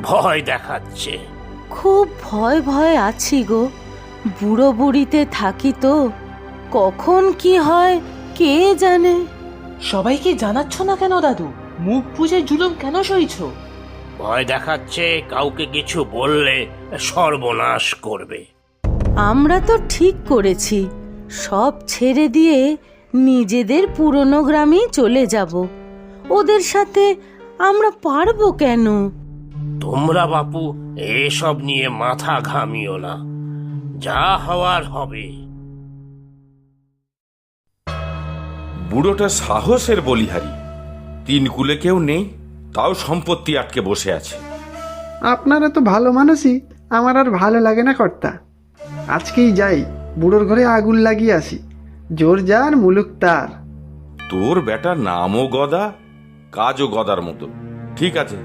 ভয় দেখাচ্ছে। খুব ভয় ভয় আছি গো। বুড়ো বুড়িতে থাকি তো, কখন কি হয় কে জানে। সবাইকে জানাচ্ছ না কেন দাদু? মুখ বুজে জুলুম কেন সইছ? ভয় দেখাচ্ছে কাউকে কিছু বললে সর্বনাশ করবে। আমরা তো ঠিক করেছি, সব ছেড়ে দিয়ে নিজেদের পুরনো গ্রামেই চলে যাব। ওদের সাথে আমরা পারবো কেন? তোমরা বাপু এসব নিয়ে মাথা ঘামিও না, যা হওয়ার হবে। বুড়োটা সাহসের বলিহারি। তিন কুলে কেউ নেই, তাও সম্পত্তি আটকে বসে আছে। আপনারা তো ভালো মানুষই, আমার আর ভালো লাগে না কর্তা। আজকেই যাই, বুড়োর ঘরে আগুন লাগিয়ে আসি। জোর যার মুলুক তার। তোর বেটা নামও গদা, কাজও গদার মতো। ঠিক আছে,